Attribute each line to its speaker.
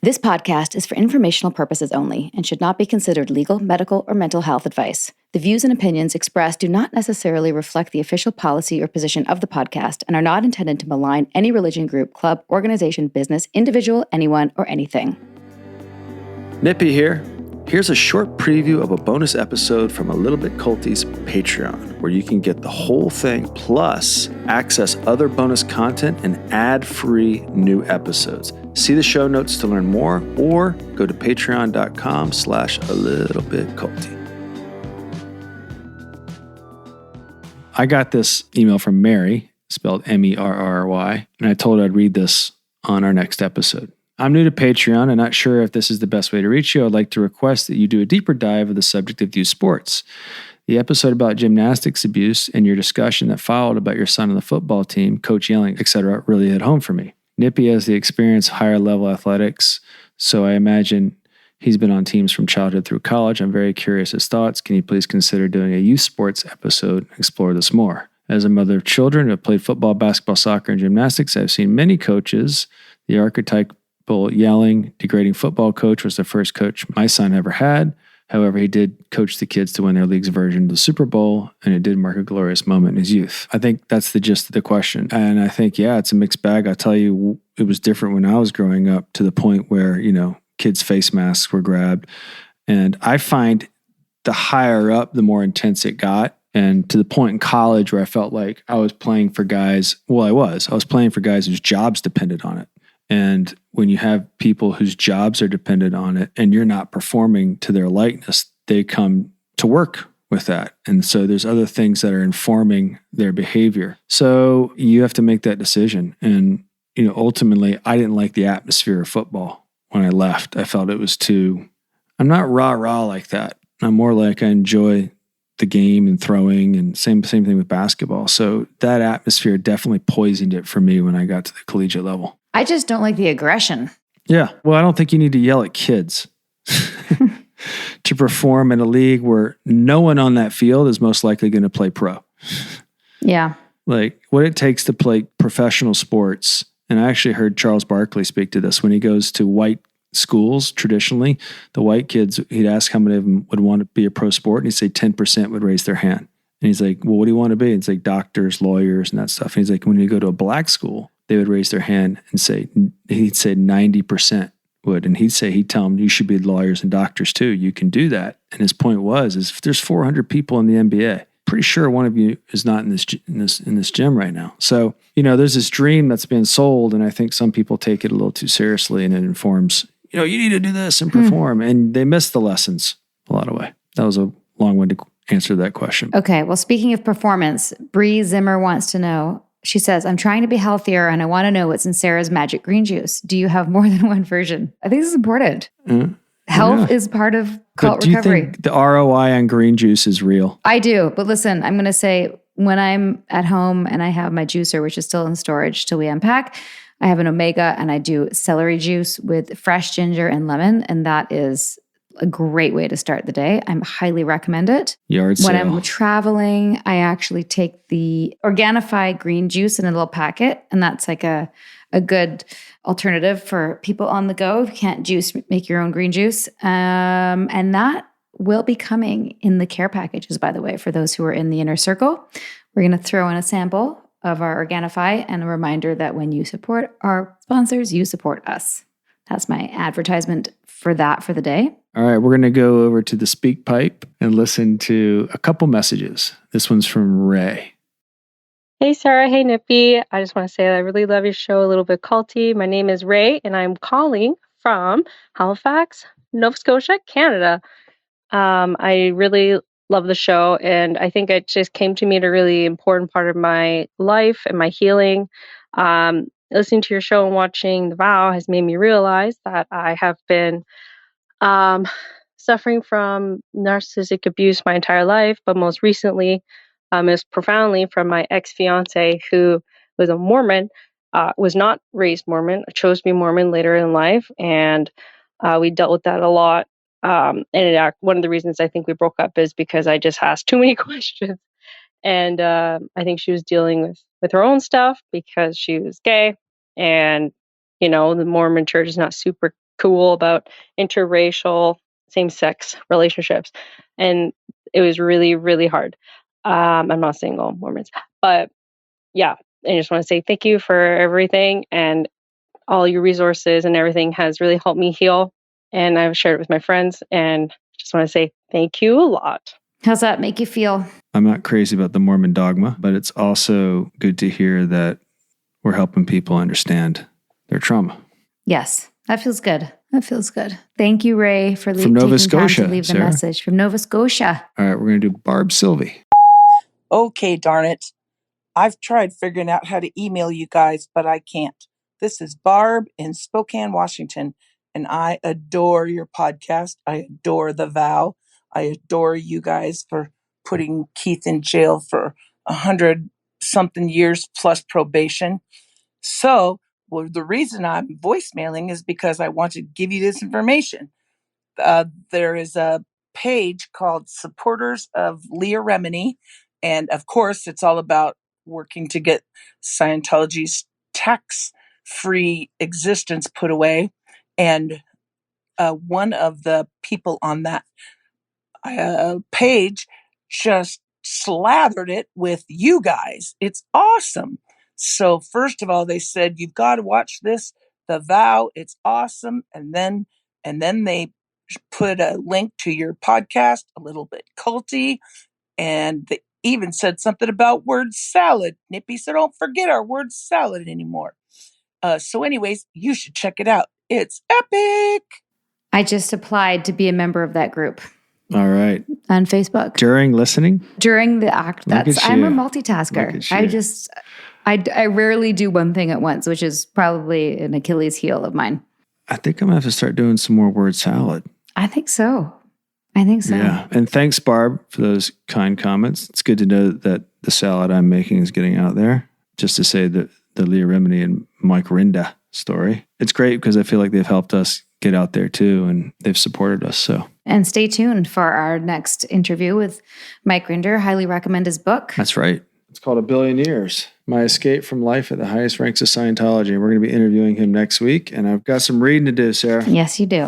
Speaker 1: This podcast is for informational purposes only and should not be considered legal, medical, or mental health advice. The views and opinions expressed do not necessarily reflect the official policy or position of the podcast and are not intended to malign any religion, group, club, organization, business, individual, anyone, or anything.
Speaker 2: Nippy here. Here's a short preview of a bonus episode from A Little Bit Culty's Patreon, where you can get the whole thing plus access other bonus content and ad-free new episodes. See the show notes to learn more or go to patreon.com/alittlebitculty. I got this email from Mary, spelled M-E-R-R-Y, and I told her I'd read this on our next episode. I'm new to Patreon and not sure if this is the best way to reach you. I'd like to request that you do a deeper dive of the subject of youth sports. The episode about gymnastics abuse and your discussion that followed about your son on the football team, coach yelling, etc., really hit home for me. Nippy has the experience higher level athletics, so I imagine he's been on teams from childhood through college. I'm very curious his thoughts. Can you please consider doing a youth sports episode and explore this more? As a mother of children who have played football, basketball, soccer, and gymnastics, I've seen many coaches. The archetype yelling, degrading football coach was the first coach my son ever had. However, he did coach the kids to win their league's version of the Super Bowl, and it did mark a glorious moment in his youth. I think that's the gist of the question. And I think, yeah, it's a mixed bag. I'll tell you, it was different when I was growing up to the point where, kids' face masks were grabbed. And I find the higher up, the more intense it got. And to the point in college where I felt like I was playing for guys, I was playing for guys whose jobs depended on it. And when you have people whose jobs are dependent on it and you're not performing to their likeness, they come to work with that. And so there's other things that are informing their behavior. So you have to make that decision. And, ultimately, I didn't like the atmosphere of football when I left. I felt it was I'm not rah-rah like that. I'm more like I enjoy the game and throwing, and same thing with basketball. So that atmosphere definitely poisoned it for me when I got to the collegiate level.
Speaker 1: I just don't like the aggression.
Speaker 2: Yeah. Well, I don't think you need to yell at kids to perform in a league where no one on that field is most likely going to play pro.
Speaker 1: Yeah.
Speaker 2: Like what it takes to play professional sports. And I actually heard Charles Barkley speak to this when he goes to white schools. Traditionally, the white kids, he'd ask how many of them would want to be a pro sport. And he'd say 10% would raise their hand. And he's like, well, what do you want to be? And it's like doctors, lawyers, and that stuff. And he's like, when you go to a black school, they would raise their hand and he'd say 90% would. And he'd tell them, you should be lawyers and doctors too. You can do that. And his point is if there's 400 people in the NBA, pretty sure one of you is not in this gym right now. So, there's this dream that's been sold. And I think some people take it a little too seriously, and it informs, you need to do this and perform. And they miss the lessons a lot of way. That was a long-winded answer to that question.
Speaker 1: Okay. Well, speaking of performance, Bree Zimmer wants to know, she says, I'm trying to be healthier and I want to know what's in Sarah's magic green juice. Do you have more than one version? I think this is important. Health is part of cult recovery.
Speaker 2: Do you think the ROI on green juice is real?
Speaker 1: I do. But listen, I'm going to say when I'm at home and I have my juicer, which is still in storage till we unpack, I have an Omega and I do celery juice with fresh ginger and lemon. And that is a great way to start the day. I highly recommend it.
Speaker 2: Yard sale.
Speaker 1: When I'm traveling, I actually take the Organifi green juice in a little packet, and that's like a good alternative for people on the go. If you can't make your own green juice. And that will be coming in the care packages, by the way, for those who are in the inner circle. We're going to throw in a sample of our Organifi and a reminder that when you support our sponsors, you support us. That's my advertisement for that for the day.
Speaker 2: All right, we're going to go over to the Speak Pipe and listen to a couple messages. This one's from Ray.
Speaker 3: Hey, Sarah. Hey, Nippy. I just want to say that I really love your show, A Little Bit Culty. My name is Ray, and I'm calling from Halifax, Nova Scotia, Canada. I really love the show, and I think it just came to me at a really important part of my life and my healing. Listening to your show and watching The Vow has made me realize that I have been suffering from narcissistic abuse my entire life, but most recently, most profoundly from my ex-fiance who was a Mormon, was not raised Mormon, chose to be Mormon later in life, and we dealt with that a lot. And one of the reasons I think we broke up is because I just asked too many questions. And I think she was dealing with her own stuff because she was gay. And, the Mormon church is not super cool about interracial same-sex relationships. And it was really, really hard. I'm not single, Mormons. But yeah, I just want to say thank you for everything, and all your resources and everything has really helped me heal. And I've shared it with my friends, and just want to say thank you a lot.
Speaker 1: How's that make you feel?
Speaker 2: I'm not crazy about the Mormon dogma, but it's also good to hear that we're helping people understand their trauma.
Speaker 1: Yes, that feels good. That feels good. Thank you, Ray, for
Speaker 2: From Nova
Speaker 1: taking time
Speaker 2: Scotia,
Speaker 1: to leave the
Speaker 2: Sarah.
Speaker 1: message. From Nova Scotia.
Speaker 2: All right, we're going to do Barb Sylvie.
Speaker 4: Okay, darn it. I've tried figuring out how to email you guys, but I can't. This is Barb in Spokane, Washington, and I adore your podcast. I adore The Vow. I adore you guys for putting Keith in jail for 100-something years plus probation. So, well, the reason I'm voicemailing is because I want to give you this information. There is a page called Supporters of Leah Remini, and of course, it's all about working to get Scientology's tax-free existence put away. And one of the people on that page just slathered it with you guys. It's awesome. So first of all, they said, you've got to watch this, The Vow. It's awesome. And then they put a link to your podcast, a little bit culty. And they even said something about word salad. Nippy said, don't forget our word salad anymore. So anyways, you should check it out. It's epic.
Speaker 1: I just applied to be a member of that group
Speaker 2: All right.
Speaker 1: on Facebook.
Speaker 2: During listening?
Speaker 1: During the act.
Speaker 2: Look at
Speaker 1: I'm a
Speaker 2: you.
Speaker 1: multitasker.
Speaker 2: Look at you.
Speaker 1: I rarely do one thing at once, which is probably an Achilles heel of mine.
Speaker 2: I think I'm going to have to start doing some more word salad.
Speaker 1: I think so.
Speaker 2: Yeah. And thanks, Barb, for those kind comments. It's good to know that the salad I'm making is getting out there. Just to say that the Leah Remini and Mike Rinda story. It's great because I feel like they've helped us get out there too, and they've supported us. So,
Speaker 1: and stay tuned for our next interview with Mike Rinder. Highly recommend his book.
Speaker 2: That's right. It's called A Billion Years, My Escape from Life at the Highest Ranks of Scientology. And we're going to be interviewing him next week. And I've got some reading to do, Sarah.
Speaker 1: Yes, you do.